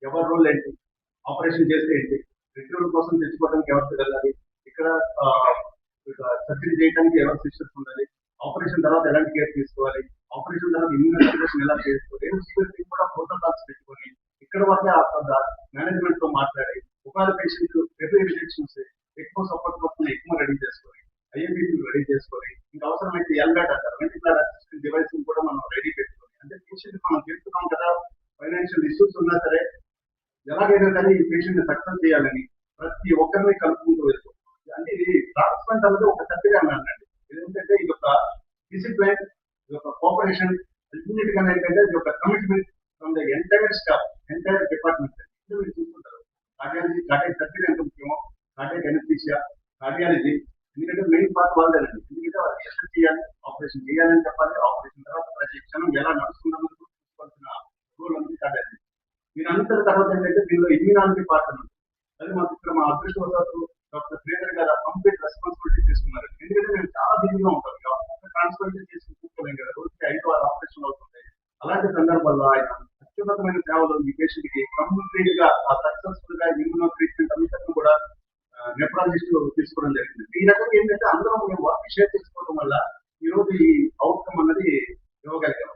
ఎవరి రోల్ ఏంటి, ఆపరేషన్ చేస్తే ఏంటి, రిట్రీవల్ కోసం తెచ్చుకోవడానికి ఎవరికి వెళ్ళాలి, ఇక్కడ సర్జరీ చేయడానికి ఎవరు సిస్టర్స్ ఉండాలి, ఆపరేషన్ తర్వాత ఎలాంటి కేర్ తీసుకోవాలి, ఆపరేషన్ తర్వాత ఇమ్యూనైజేషన్ ఎలా చేసుకోవాలి, కూడా ప్రోటోకాల్స్ పెట్టుకొని ఇక్కడ వరకే మేనేజ్మెంట్ తో మాట్లాడి ఒకవేళ పేషెంట్ ఎర్లీ రిజెక్షన్స్ ఎక్కువ సపోర్ట్ కోసం ఎక్కువ రెడీ చేసుకొని ఐఎంపీలు రెడీ చేసుకొని ఇంకా అవసరమైతే ఎల్బ్యాట్ అంటారు వెంటిలేటర్ అసిస్టెంట్ డివైస్ కూడా మనం రెడీ పెట్టుకొని అంటే పేషెంట్ మనం చేస్తున్నాం కదా, ఫైనాన్షియల్ ఇష్యూస్ ఉన్నా సరే ఎలాగైనా కానీ ఈ పేషెంట్ సక్సెస్ చేయాలని ప్రతి ఒక్కరిని కలుపుకుంటూ వెళ్తూ అంటే ఇది ట్రాన్స్ప్లాంట్ అనేది ఒక సర్టిగా అన్నానండి. ఏంటంటే ఇది ఒక డిసిప్లైన్, ఇది ఒక కోఆపరేషన్, అన్నిటికన్నా ఏంటంటే ఇది ఒక commitment from the entire staff, entire department. మీరు చూసుకుంటారు కార్డియాలజీ, కార్డియాక్ సర్జరీ ఎంత ముఖ్యమో, కార్డియాక్ ఎనస్థీషియా, కార్డియాలజీ, ఎందుకంటే మెయిన్ పార్ట్ వాళ్ళదేనండి. ఎందుకంటే వాళ్ళు ఎక్సెస్ చేయాలి, ఆపరేషన్ చేయాలని చెప్పాలి, ఆపరేషన్ తర్వాత ప్రతి క్షణం ఎలా నడుస్తున్నందుకు చూసుకోవాల్సిన రూల్ అనేది కార్డియాలజీ. మీరందరి తర్వాత ఏంటంటే దీనిలో ఇమ్యూనాలజీ పార్ట్ ఉంది. అది మాకు ఇక్కడ మా అదృష్టవశాత్తు డాక్టర్ శ్రీధర్ గారు కంప్లీట్ రెస్పాన్సిబిలిటీ తీసుకున్నారు. ఎందుకంటే మేము చాలా బిజీగా ఉంటాం, ట్రాన్స్ప్లాంటేషన్ చేసి కూర్చోలేం కదా, రోజుకి 5-6 ఆపరేషన్ అవుతుంటాయి. అలాంటి సందర్భాల్లో ఆయన అత్యున్నతమైన సేవలు ఈ పేషెంట్ కి కంప్లీట్ గా ఆ సక్సెస్ఫుల్ గా ఇమ్యూనో ట్రీట్మెంట్ అంతా కూడా నెఫ్రాలజిస్ట్ తీసుకోవడం జరిగింది. ఈ రకంగా ఏంటంటే అందరం మేము వర్క్ షేర్ చేసుకోవడం వల్ల ఈ రోజు ఈ అవుట్కమ్ అన్నది ఇవ్వగలిగాం.